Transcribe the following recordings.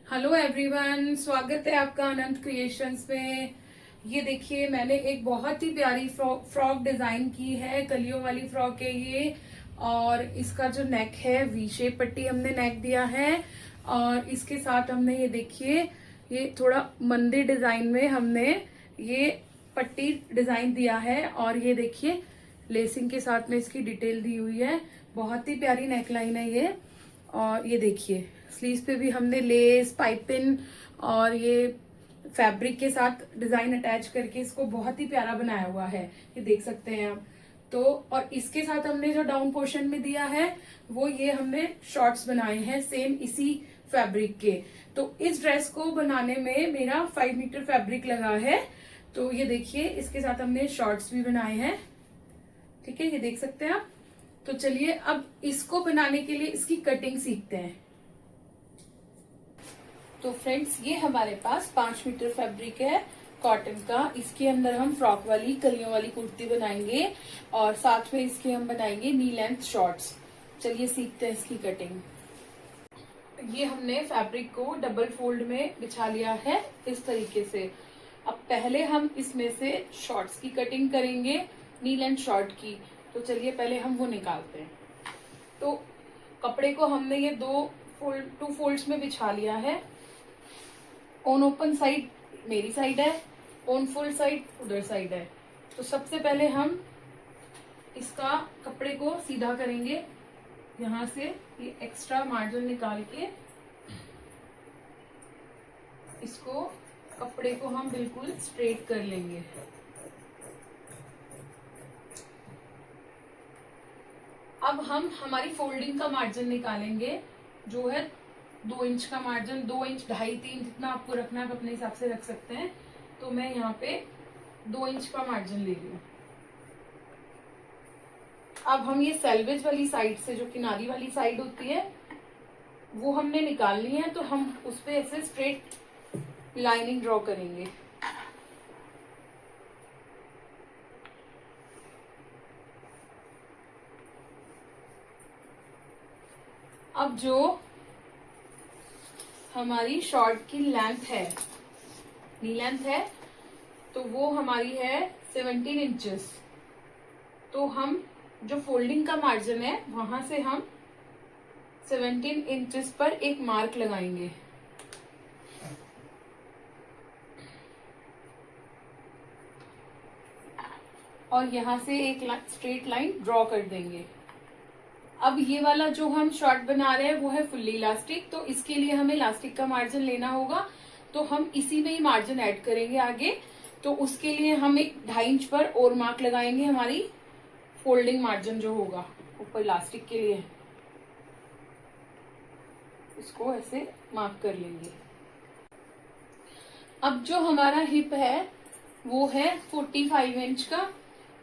Hello everyone, स्वागत है आपका अनंत क्रिएशंस में। ये देखिए, मैंने एक बहुत ही प्यारी फ्रॉक डिजाइन की है। कलियों वाली फ्रॉक है ये। और इसका जो नेक है, वी शेप पट्टी हमने नेक दिया है। और इसके साथ हमने ये देखिए, ये थोड़ा मंदिर डिजाइन में हमने ये पट्टी डिजाइन दिया है। और ये देखिए, लेसिंग के साथ में इसकी डिटेल दी हुई है। बहुत ही प्यारी नेकलाइन है ये। और ये देखिए, स्लीव्स पे भी हमने लेस, पाइपिन और ये फैब्रिक के साथ डिजाइन अटैच करके इसको बहुत ही प्यारा बनाया हुआ है। ये देख सकते हैं आप। तो और इसके साथ हमने जो डाउन पोर्शन में दिया है, वो ये हमने शॉर्ट्स बनाए हैं सेम इसी फैब्रिक के। तो इस ड्रेस को बनाने में मेरा 5 मीटर फैब्रिक लगा है। तो ये देखिए, इसके साथ हमने शॉर्ट्स भी बनाए हैं। ठीक है, ये देख सकते हैं आप। तो चलिए अब इसको बनाने के लिए इसकी कटिंग सीखते हैं। तो फ्रेंड्स, ये हमारे पास 5 मीटर फैब्रिक है कॉटन का। इसके अंदर हम फ्रॉक वाली कलियों वाली कुर्ती बनाएंगे और साथ में इसके हम बनाएंगे नी लेंथ शॉर्ट्स। चलिए सीखते हैं इसकी कटिंग। ये हमने फैब्रिक को डबल फोल्ड में बिछा लिया है इस तरीके से। अब पहले हम इसमें से शॉर्ट्स की कटिंग करेंगे, नी लेंथ शॉर्ट की। तो चलिए पहले हम वो निकालते हैं। तो कपड़े को हमने ये टू फोल्ड्स में बिछा लिया है। ऑन ओपन साइड मेरी साइड है, ऑन फुल साइड उधर साइड है। तो सबसे पहले हम इसका कपड़े को सीधा करेंगे। यहां से ये एक्स्ट्रा मार्जिन निकाल के इसको कपड़े को हम बिल्कुल स्ट्रेट कर लेंगे। अब हम हमारी फोल्डिंग का मार्जिन निकालेंगे, जो है 2 इंच का मार्जिन। 2 इंच, 2.5, 3 जितना आपको रखना है आप अपने हिसाब से रख सकते हैं। तो मैं यहाँ पे 2 इंच का मार्जिन ले रही हूँ। अब हम ये सेल्वेज वाली साइड से, जो किनारी वाली साइड होती है, वो हमने निकालनी है। तो हम उस पे ऐसे स्ट्रेट लाइनिंग ड्रॉ करेंगे। अब जो हमारी शॉर्ट की लेंथ है, नी लेंथ है, तो वो हमारी है 17 इंचेस। तो हम जो फोल्डिंग का मार्जिन है, वहां से हम 17 इंचेस पर एक मार्क लगाएंगे। और यहां से एक स्ट्रेट लाइन ड्रॉ कर देंगे। अब ये वाला जो हम शॉर्ट बना रहे हैं वो है फुल्ली इलास्टिक। तो इसके लिए हमें इलास्टिक का मार्जिन लेना होगा। तो हम इसी में ही मार्जिन ऐड करेंगे आगे। तो उसके लिए हम एक 2.5 इंच पर और मार्क लगाएंगे, हमारी फोल्डिंग मार्जिन जो होगा ऊपर इलास्टिक के लिए। इसको ऐसे मार्क कर लेंगे। अब जो हमारा हिप है वो है 45 इंच का।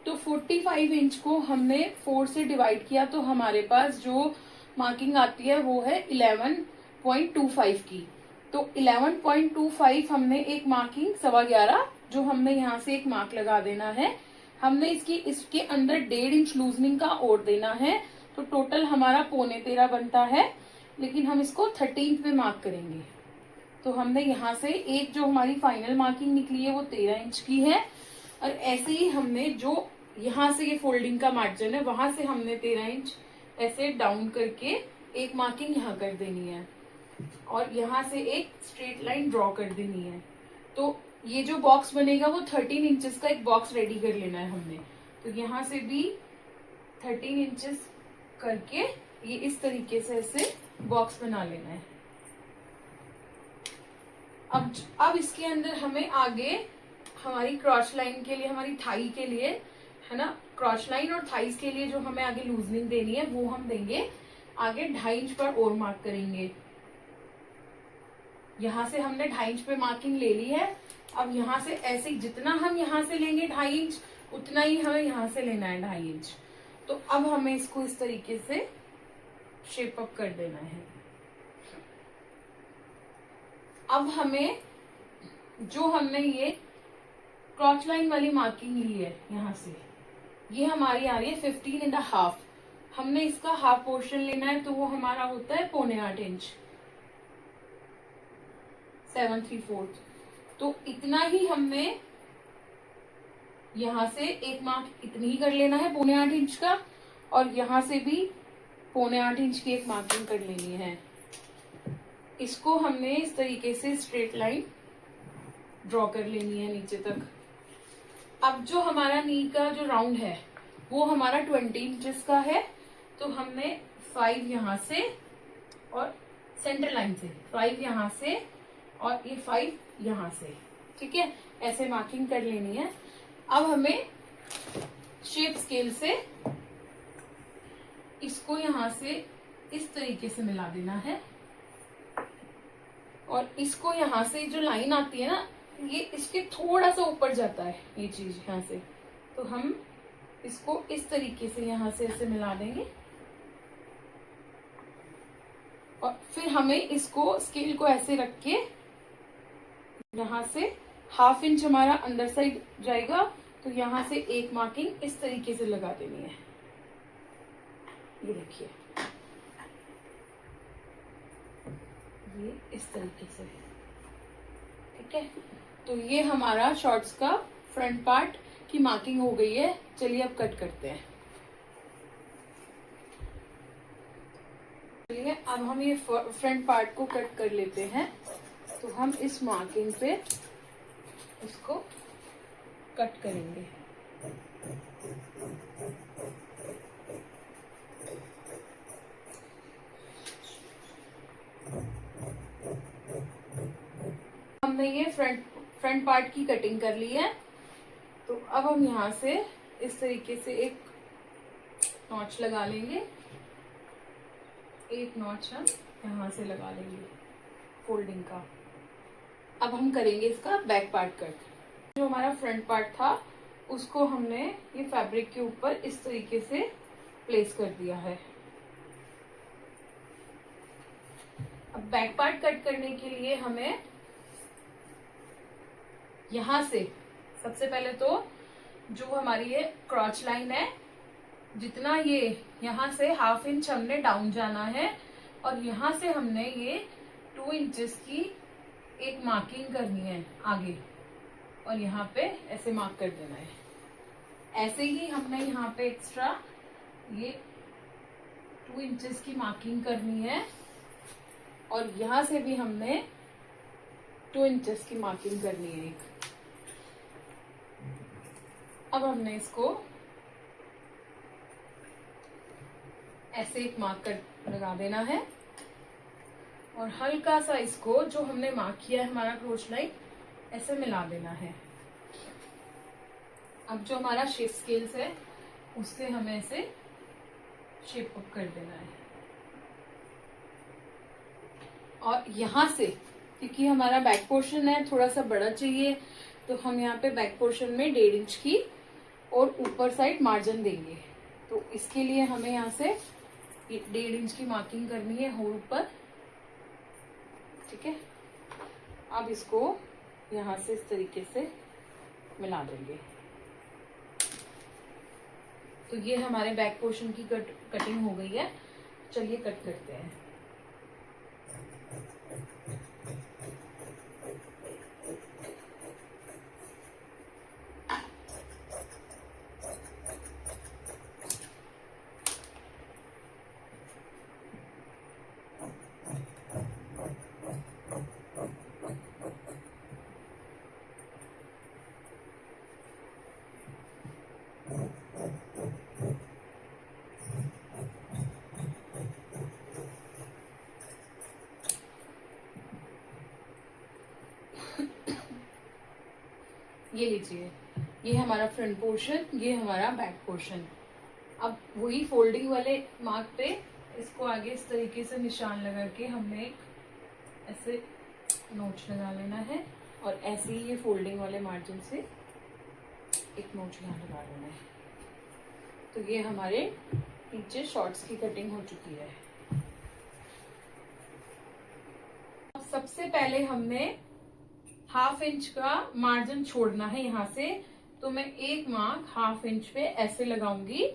तो 45 इंच को हमने 4 से डिवाइड किया, तो हमारे पास जो मार्किंग आती है वो है 11.25 की। तो 11.25 हमने एक मार्किंग 11.25, जो हमने यहाँ से एक मार्क लगा देना है। हमने इसके अंदर 1.5 इंच लूजनिंग का और देना है। तो टोटल हमारा 12.25 बनता है, लेकिन हम इसको 13 पे मार्क करेंगे। तो हमने यहाँ से एक जो हमारी फाइनल मार्किंग निकली है वो 13 इंच की है। और ऐसे ही हमने जो यहाँ से ये फोल्डिंग का मार्जिन है, वहां से हमने 13 इंच ऐसे डाउन करके एक मार्किंग यहाँ कर देनी है। और यहाँ से एक स्ट्रेट लाइन ड्रॉ कर देनी है। तो ये जो बॉक्स बनेगा वो 13 इंचेस का एक बॉक्स रेडी कर लेना है हमने। तो यहाँ से भी 13 इंचेस करके ये इस तरीके से ऐसे बॉक्स बना लेना है। अब इसके अंदर हमें आगे हमारी क्रॉस लाइन के लिए, हमारी थाई के लिए, है ना, क्रॉस लाइन और थाइस के लिए जो हमें आगे लूजनिंग देनी है वो हम देंगे आगे 2.5 इंच पर और मार्क करेंगे। यहां से हमने 2.5 इंच पे मार्किंग ले ली है। अब यहां से ऐसे जितना हम यहां से लेंगे 2.5 इंच, उतना ही हमें यहां से लेना है 2.5 इंच। तो अब हमें इसको इस तरीके से शेप अप कर देना है। अब हमें जो हमने ये क्रॉस लाइन वाली मार्किंग ली है, यहां से ये हमारी आ रही है 15.5। हमने इसका हाफ पोर्शन लेना है, तो वो हमारा होता है 7.25 इंच। 7 3/4। तो इतना ही हमने यहाँ से एक मार्क इतनी ही कर लेना है 7.25 इंच का, और यहाँ से भी 7.25 इंच की एक मार्किंग कर लेनी है। इसको हमने इस तरीके से स्ट्रेट लाइन ड्रॉ कर लेनी है नीचे तक। अब जो हमारा नी का जो राउंड है वो हमारा 20 इंचेस का है, तो हमने 5 यहाँ से और सेंटर लाइन से 5 यहाँ से और ये 5 यहाँ से, ठीक है, ऐसे मार्किंग कर लेनी है। अब हमें शेप स्केल से इसको यहाँ से इस तरीके से मिला देना है, और इसको यहाँ से जो लाइन आती है ना, ये इसके थोड़ा सा ऊपर जाता है ये चीज यहाँ से, तो हम इसको इस तरीके से यहाँ से ऐसे मिला देंगे। और फिर हमें इसको स्केल को ऐसे रख के यहाँ से 1/2 इंच हमारा अंदर साइड जाएगा, तो यहाँ से एक मार्किंग इस तरीके से लगा देनी है। ये देखिए, ये इस तरीके से, ठीक है। तो ये हमारा शॉर्ट्स का फ्रंट पार्ट की मार्किंग हो गई है। चलिए अब कट करते हैं। चलिए अब हम ये फ्रंट पार्ट को कट कर लेते हैं। तो हम इस मार्किंग पे इसको कट करेंगे। हमने ये फ्रंट पार्ट की कटिंग कर ली है। तो अब हम यहाँ से इस तरीके से एक नॉच लगा लेंगे, एक नॉच हम यहाँ से लगा लेंगे फोल्डिंग का। अब हम करेंगे इसका बैक पार्ट कट। जो हमारा फ्रंट पार्ट था उसको हमने ये फैब्रिक के ऊपर इस तरीके से प्लेस कर दिया है। अब बैक पार्ट कट करने के लिए हमें यहां से सबसे पहले तो जो हमारी ये क्रॉच लाइन है, जितना ये यहां से 1/2 इंच हमने डाउन जाना है, और यहां से हमने ये 2 इंचेस की एक मार्किंग करनी है आगे, और यहाँ पे ऐसे मार्क कर देना है। ऐसे ही हमने यहाँ पे एक्स्ट्रा ये 2 इंचेस की मार्किंग करनी है, और यहां से भी हमने 2 इंचेस की मार्किंग करनी है एक। अब हमने इसको ऐसे एक मार्कर लगा देना है, और हल्का सा इसको जो हमने मार्क किया है हमारा क्रोच लाइन, ऐसे मिला देना है। अब जो हमारा शेप स्केल्स है उससे हमें ऐसे शेप अप कर देना है। और यहां से, क्योंकि हमारा बैक पोर्शन है थोड़ा सा बड़ा चाहिए, तो हम यहाँ पे बैक पोर्शन में 1.5 इंच की और ऊपर साइड मार्जिन देंगे। तो इसके लिए हमें यहाँ से 1.5 इंच की मार्किंग करनी है होल पर, ठीक है। अब इसको यहाँ से इस तरीके से मिला देंगे। तो ये हमारे बैक पोर्शन की कटिंग हो गई है। चलिए कट करते हैं। ये लीजिए, ये हमारा फ्रंट पोर्शन, ये हमारा बैक पोर्शन। अब वही फोल्डिंग वाले मार्क पे इसको आगे इस तरीके से निशान लगा के हमने एक ऐसे नोच लगा लेना है, और ऐसे ही ये फोल्डिंग वाले मार्जिन से एक नोच यहाँ लगा लेना है। तो ये हमारे नीचे शॉर्ट्स की कटिंग हो चुकी है। सबसे पहले हमने 1/2 इंच का मार्जिन छोड़ना है यहाँ से, तो मैं एक मार्क 1/2 इंच पे ऐसे लगाऊंगी,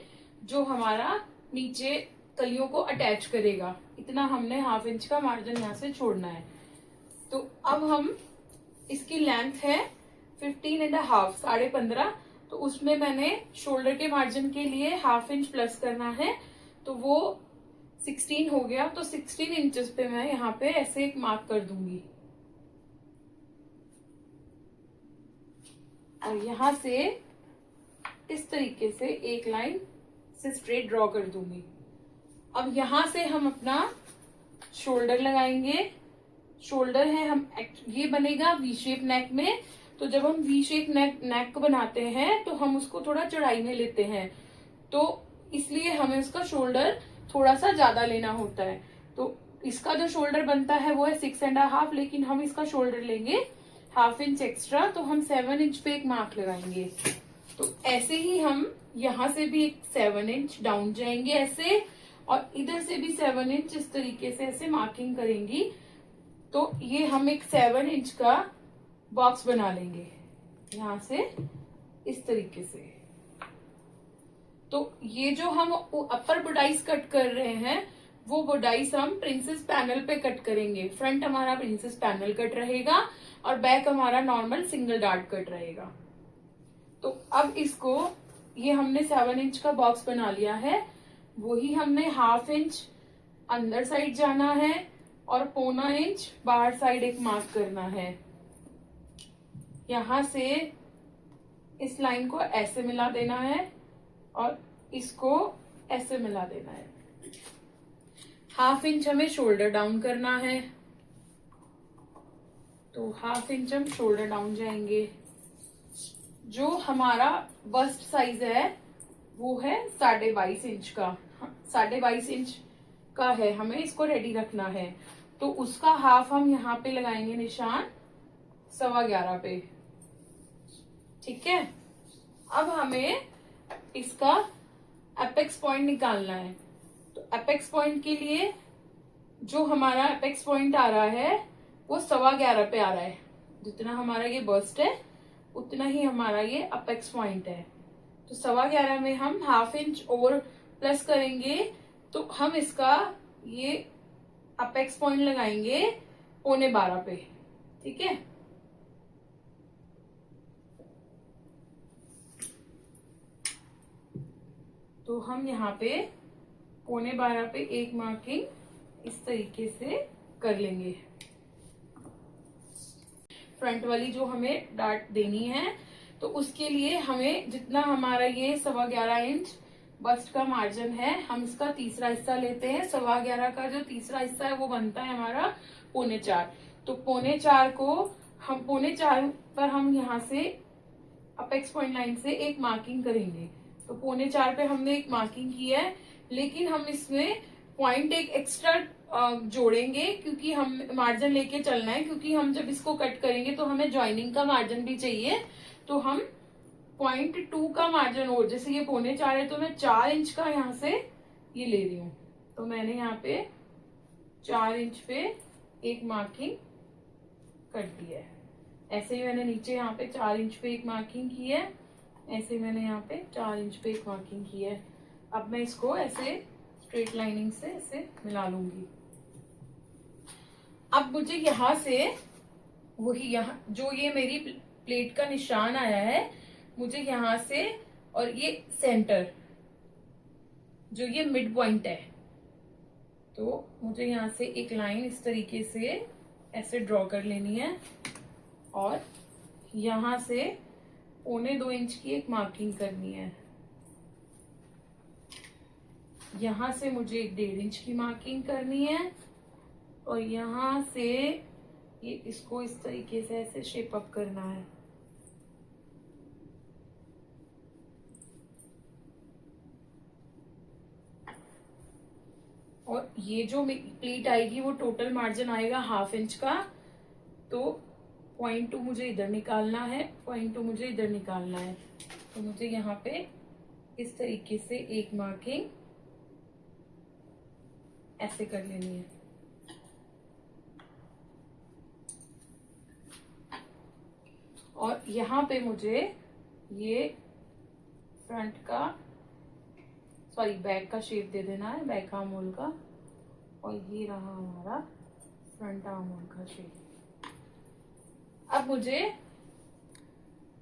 जो हमारा नीचे कलियों को अटैच करेगा। इतना हमने 1/2 इंच का मार्जिन यहाँ से छोड़ना है। तो अब हम इसकी लेंथ है 15.5, 15.5। तो उसमें मैंने शोल्डर के मार्जिन के लिए 1/2 इंच प्लस करना है, तो वो 16 हो गया। तो 16 इंचेस पे मैं यहाँ पे ऐसे एक मार्क कर दूंगी और यहाँ से इस तरीके से एक लाइन से स्ट्रेट ड्रॉ कर दूंगी। अब यहां से हम अपना शोल्डर लगाएंगे। शोल्डर है हम ये बनेगा वी शेप नेक में। तो जब हम वी शेप नेक को बनाते हैं तो हम उसको थोड़ा चौड़ाई में लेते हैं, तो इसलिए हमें उसका शोल्डर थोड़ा सा ज्यादा लेना होता है। तो इसका जो शोल्डर बनता है वो है 6.5, लेकिन हम इसका शोल्डर लेंगे 1/2 इंच एक्स्ट्रा। तो हम 7 इंच पे एक मार्क लगाएंगे। तो ऐसे ही हम यहां से भी एक 7 इंच डाउन जाएंगे ऐसे, और इधर से भी 7 इंच इस तरीके से ऐसे मार्किंग करेंगी। तो ये हम एक 7 इंच का बॉक्स बना लेंगे यहां से इस तरीके से। तो ये जो हम अपर बुडाइस कट कर रहे हैं वो बुडाइस हम प्रिंसेस पैनल पे कट करेंगे। फ्रंट हमारा प्रिंसेस पैनल कट रहेगा और बैक हमारा नॉर्मल सिंगल डार्ट कट रहेगा। तो अब इसको, ये हमने 7 इंच का बॉक्स बना लिया है, वही हमने 1/2 इंच अंदर साइड जाना है और 1/4 इंच बाहर साइड एक मार्क करना है। यहां से इस लाइन को ऐसे मिला देना है और इसको ऐसे मिला देना है। 1/2 इंच हमें शोल्डर डाउन करना है, तो 1/2 इंच हम शोल्डर डाउन जाएंगे। जो हमारा बस्ट साइज है वो है 22.5 इंच का, 22.5 इंच का है, हमें इसको रेडी रखना है। तो उसका हाफ हम यहाँ पे लगाएंगे निशान 11.25 पे। ठीक है, अब हमें इसका एपेक्स पॉइंट निकालना है। तो एपेक्स पॉइंट के लिए जो हमारा एपेक्स पॉइंट आ रहा है वो 11.25 पे आ रहा है। जितना हमारा ये बस्ट है उतना ही हमारा ये अपेक्स पॉइंट है। तो 11.25 में हम 1/2 इंच और प्लस करेंगे, तो हम इसका ये अपेक्स पॉइंट लगाएंगे 11.25 पे। ठीक है, तो हम यहाँ पे 11.25 पे एक मार्किंग इस तरीके से कर लेंगे। फ्रंट वाली जो हमें डार्ट देनी है, तो उसके लिए हमें जितना हमारा ये 11.25 इंच बस्ट का मार्जिन है, हम इसका तीसरा हिस्सा लेते हैं। 11.25 का जो तीसरा हिस्सा है वो बनता है हमारा 3.25। तो 3.25 को हम 3.25 पर हम यहाँ से अपेक्स पॉइंट लाइन से एक मार्किंग करेंगे। तो 3.25 पे हमने एक मार्किंग की है, लेकिन हम इसमें पॉइंट एक एक्स्ट्रा जोड़ेंगे क्योंकि हम मार्जिन लेके चलना है, क्योंकि हम जब इसको कट करेंगे तो हमें ज्वाइनिंग का मार्जिन भी चाहिए। तो हम 0.2 का मार्जिन, और जैसे ये 3.25 है तो मैं 4 इंच का यहाँ से ये ले रही हूँ। तो मैंने यहाँ पे 4 इंच पे एक मार्किंग कर दी है। ऐसे ही मैंने नीचे यहाँ पे 4 इंच पे एक मार्किंग की है, ऐसे मैंने यहाँ पे 4 इंच पे एक मार्किंग की है। अब मैं इसको ऐसे स्ट्रेट लाइनिंग से ऐसे मिला लूंगी। अब मुझे यहाँ से वही, यहाँ जो ये मेरी प्लेट का निशान आया है, मुझे यहाँ से और ये सेंटर जो ये मिड पॉइंट है, तो मुझे यहाँ से एक लाइन इस तरीके से ऐसे ड्रॉ कर लेनी है और यहाँ से 1.25 इंच की एक मार्किंग करनी है। यहाँ से मुझे 1.5 इंच की मार्किंग करनी है और यहाँ से ये इसको इस तरीके से ऐसे शेप अप करना है। और ये जो प्लीट आएगी वो टोटल मार्जिन आएगा 1/2 इंच का। तो 0.2 मुझे इधर निकालना है, 0.2 मुझे इधर निकालना है। तो मुझे यहाँ पे इस तरीके से एक मार्किंग ऐसे कर लेनी है। और यहाँ पे मुझे ये फ्रंट का, सॉरी बैक का शेप दे देना है, बैक आर्म होल का। और ये रहा हमारा फ्रंट आर्म होल का शेप। अब मुझे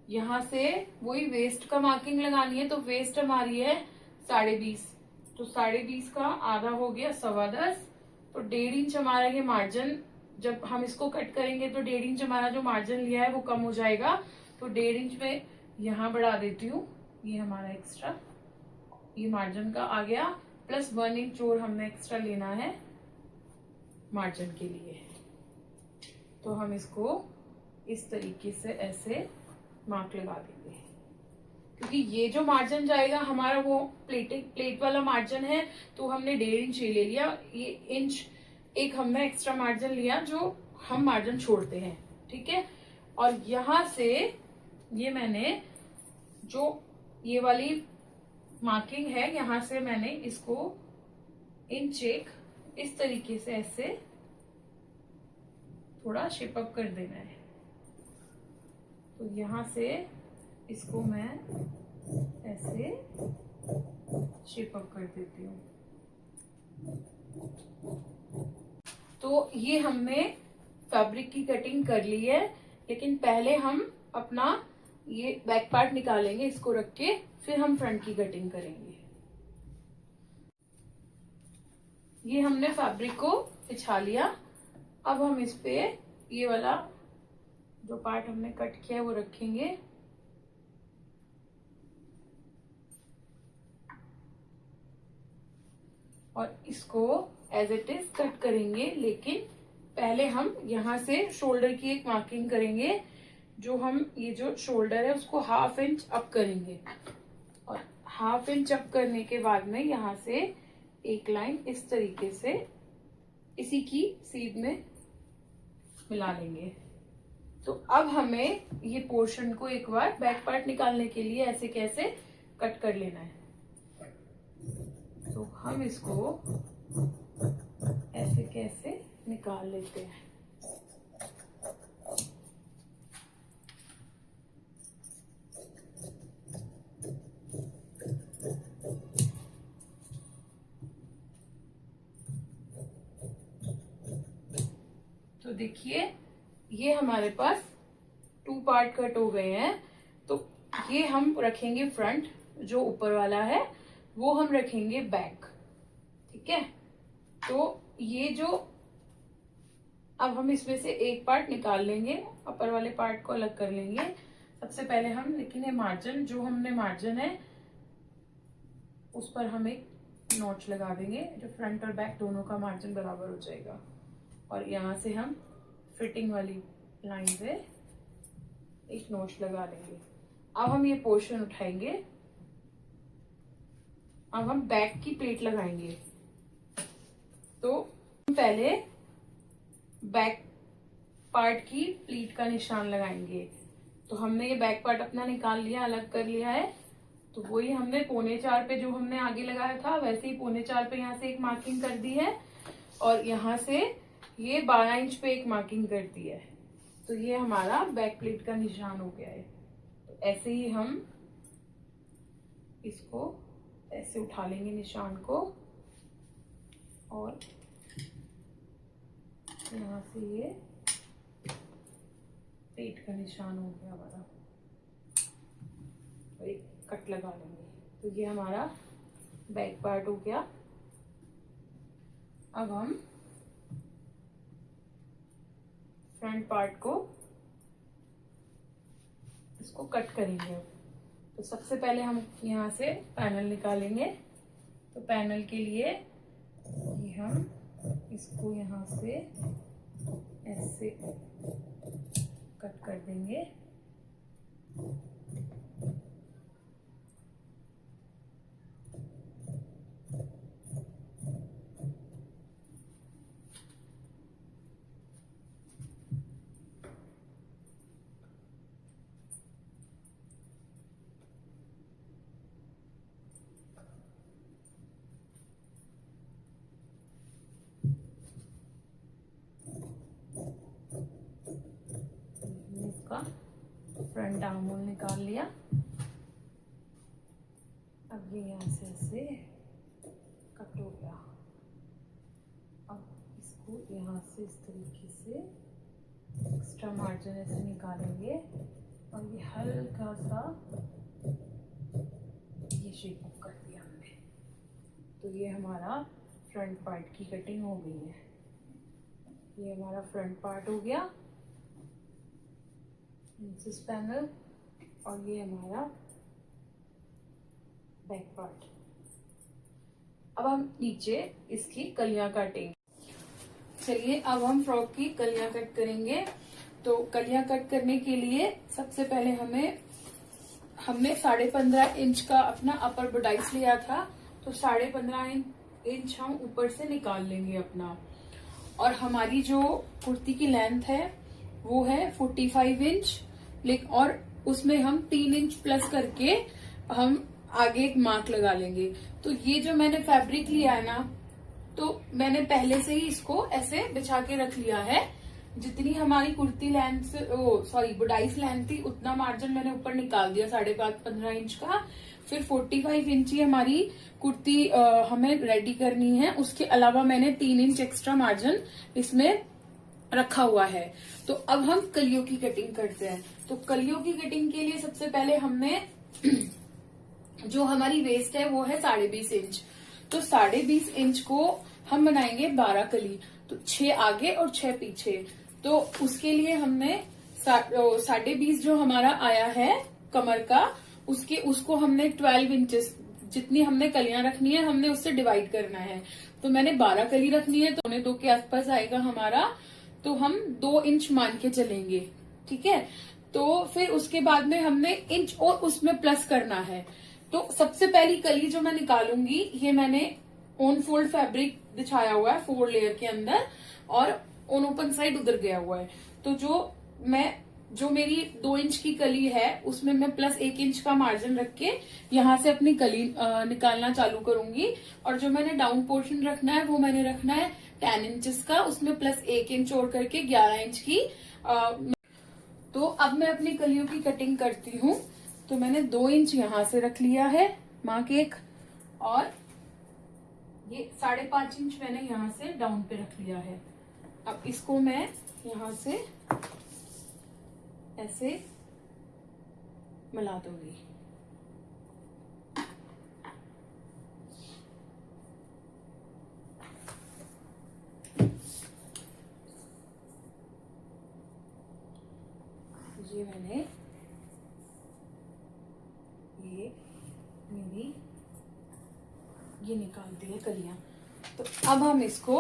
यहाँ से वही वेस्ट का मार्किंग लगानी है। तो वेस्ट हमारी है 20.5, तो 20.5 का आधा हो गया 10.25, तो 1.5 इंच हमारा ये मार्जिन, जब हम इसको कट करेंगे तो 1.5 इंच हमारा जो मार्जिन लिया है वो कम हो जाएगा। तो 1.5 इंच में यहाँ बढ़ा देती हूँ, ये हमारा एक्स्ट्रा ये मार्जिन का आ गया, प्लस 1 इंच और हमने एक्स्ट्रा लेना है मार्जिन के लिए। तो हम इसको इस तरीके से ऐसे मार्क लगा देंगे, क्योंकि ये जो मार्जिन जाएगा हमारा वो प्लेट वाला मार्जिन है, तो हमने 1.5 इंच ले लिया, ये इंच एक हमने एक्स्ट्रा मार्जिन लिया जो हम मार्जिन छोड़ते हैं, ठीक है। और यहां से ये मैंने जो ये वाली मार्किंग है, यहां से मैंने इसको इंच एक इस तरीके से ऐसे थोड़ा शेप अप कर देना है। तो यहां से इसको मैं ऐसे शेप अप कर देती हूँ। तो ये हमने फैब्रिक की कटिंग कर ली है, लेकिन पहले हम अपना ये बैक पार्ट निकालेंगे, इसको रख के फिर हम फ्रंट की कटिंग करेंगे। ये हमने फैब्रिक को बिछा लिया। अब हम इस पे ये वाला जो पार्ट हमने कट किया है वो रखेंगे, और इसको एज इट इज कट करेंगे। लेकिन पहले हम यहाँ से शोल्डर की एक मार्किंग करेंगे, जो हम ये जो शोल्डर है उसको 1/2 इंच अप करेंगे, और 1/2 इंच अप करने के बाद में यहाँ से एक लाइन इस तरीके से इसी की सीध में मिला लेंगे। तो अब हमें ये पोर्शन को एक बार बैक पार्ट निकालने के लिए ऐसे कैसे कट कर लेना है। तो हम इसको ऐसे कैसे निकाल लेते हैं। तो देखिए ये हमारे पास 2 पार्ट कट हो गए हैं। तो ये हम रखेंगे फ्रंट, जो ऊपर वाला है वो हम रखेंगे बैक, ठीक है। तो ये जो अब हम इसमें से एक पार्ट निकाल लेंगे, अपर वाले पार्ट को अलग कर लेंगे। सबसे पहले हम लिखेंगे मार्जिन, जो हमने मार्जिन है उस पर हम एक नॉच लगा देंगे, जो फ्रंट और बैक दोनों का मार्जिन बराबर हो जाएगा। और यहाँ से हम फिटिंग वाली लाइन पे एक नोच लगा लेंगे। अब हम ये पोर्शन उठाएंगे, अब हम बैक की प्लेट लगाएंगे। तो पहले बैक पार्ट की प्लीट का निशान लगाएंगे। तो हमने ये बैक पार्ट अपना निकाल लिया, अलग कर लिया है। तो वही हमने 3.25 पे जो हमने आगे लगाया था, वैसे ही 3.25 पे यहाँ से एक मार्किंग कर दी है, और यहाँ से ये 12 इंच पे एक मार्किंग कर दी है। तो ये हमारा बैक प्लेट का निशान हो गया है। तो ऐसे ही हम इसको ऐसे उठा लेंगे निशान को, और यहाँ से ये प्लेट का निशान हो गया हमारा, और एक कट लगा लेंगे। तो ये हमारा बैक पार्ट हो गया। अब हम फ्रंट पार्ट को इसको कट करेंगे। तो सबसे पहले हम यहाँ से पैनल निकालेंगे। तो पैनल के लिए ये हम इसको यहाँ से ऐसे कट कर देंगे। फ्रंट आर्म होल निकाल लिया। अब ये यहाँ से ऐसे कट हो गया। अब इसको यहाँ से इस तरीके से एक्स्ट्रा एक्स्ट्रा मार्जिन ऐसे निकालेंगे और ये हल्का सा ये शेप अप कर दिया हमने। तो ये हमारा फ्रंट पार्ट की कटिंग हो गई है। ये हमारा फ्रंट पार्ट हो गया, प्रिंसेस पैनल, और ये हमारा बैक पार्ट। अब हम नीचे इसकी कलियां काटेंगे। चलिए अब हम फ्रॉक की कलियां कट करेंगे। तो कलियां कट करने के लिए सबसे पहले हमने 15.5 इंच का अपना अपर बुटाइस लिया था, तो 15.5 इंच हम ऊपर से निकाल लेंगे अपना। और हमारी जो कुर्ती की लेंथ है वो है 45 इंच, लेकिन और उसमें हम 3 इंच प्लस करके हम आगे एक मार्क लगा लेंगे। तो ये जो मैंने फैब्रिक लिया है ना, तो मैंने पहले से ही इसको ऐसे बिछा के रख लिया है। जितनी हमारी कुर्ती लेंथ बुटाइस लेंथ थी उतना मार्जिन मैंने ऊपर निकाल दिया 15.5 इंच का। फिर 45 इंच ही हमारी कुर्ती हमें रेडी करनी है। उसके अलावा मैंने 3 इंच एक्स्ट्रा मार्जिन इसमें रखा हुआ है। तो अब हम कलियों की कटिंग करते हैं। तो कलियों की कटिंग के लिए सबसे पहले हमने जो हमारी वेस्ट है वो है 20.5 इंच। तो 20.5 इंच को हम बनाएंगे 12 कली, तो 6 आगे और 6 पीछे। तो उसके लिए हमने 20.5 जो हमारा आया है कमर का, उसको हमने 12 इंचेस जितनी हमने कलियां रखनी है हमने उससे डिवाइड करना है। तो मैंने 12 कली रखनी है, तो 2 के आसपास आएगा हमारा। तो हम 2 इंच मान के चलेंगे, ठीक है। तो फिर उसके बाद में हमने इंच और उसमें प्लस करना है। तो सबसे पहली कली जो मैं निकालूंगी, ये मैंने ऑन फोल्ड फैब्रिक बिछाया हुआ है 4 लेयर के अंदर, और ऑन ओपन साइड उधर गया हुआ है। तो जो मेरी 2 इंच की कली है उसमें मैं प्लस 1 इंच का मार्जिन रख के यहाँ से अपनी कली निकालना चालू करूंगी। और जो मैंने डाउन पोर्शन रखना है वो मैंने रखना है 10 इंचेस का, उसमें प्लस 1 इंच और करके 11 इंच की। तो अब मैं अपनी कलियों की कटिंग करती हूँ। तो मैंने 2 इंच यहाँ से रख लिया है मार्क एक, और ये 5.5 इंच मैंने यहाँ से डाउन पे रख लिया है। अब इसको मैं यहाँ से ऐसे मिला दूंगी। ये मैंने ये निकाल दी है कलियां। तो अब हम इसको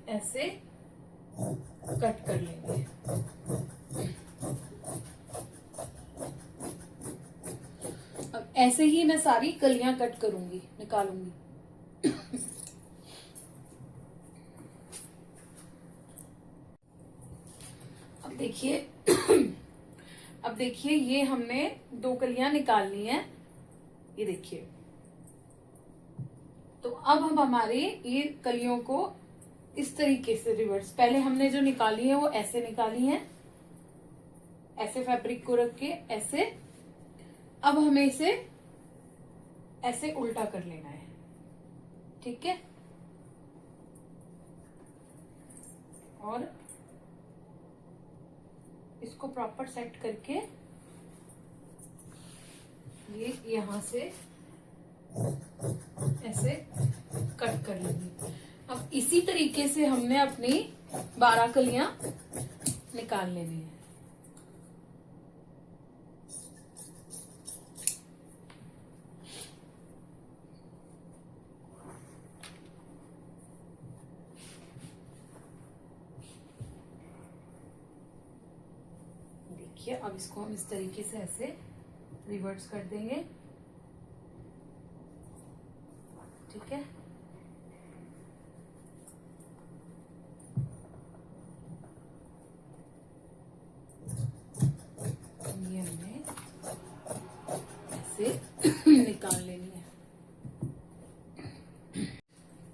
ऐसे कट कर लेंगे। अब ऐसे ही मैं सारी कलियां कट करूंगी, निकालूंगी। अब देखिए ये हमने 2 कलियां निकाल ली हैं, ये देखिए। तो अब हम हमारे ये कलियों को इस तरीके से रिवर्स, पहले हमने जो निकाली है वो ऐसे निकाली है, ऐसे फैब्रिक को रख के ऐसे। अब हमें इसे ऐसे उल्टा कर लेना है, ठीक है। और इसको प्रॉपर सेट करके ये यहां से ऐसे कट कर लेंगे। अब इसी तरीके से हमने अपनी 12 कलियां निकाल लेनी है। देखिए अब इसको हम इस तरीके से ऐसे रिवर्स कर देंगे, ठीक है। ये हमने ऐसे निकाल लेनी है।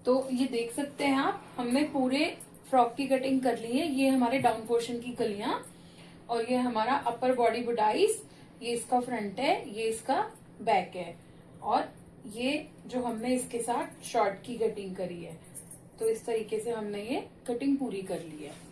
तो ये देख सकते हैं आप, हमने पूरे फ्रॉक की कटिंग कर ली है। ये हमारे डाउन पोर्शन की कलियां, और ये हमारा अपर बॉडी बुटाइस, ये इसका फ्रंट है, ये इसका बैक है, और ये जो हमने इसके साथ शॉर्ट की कटिंग करी है। तो इस तरीके से हमने ये कटिंग पूरी कर ली है।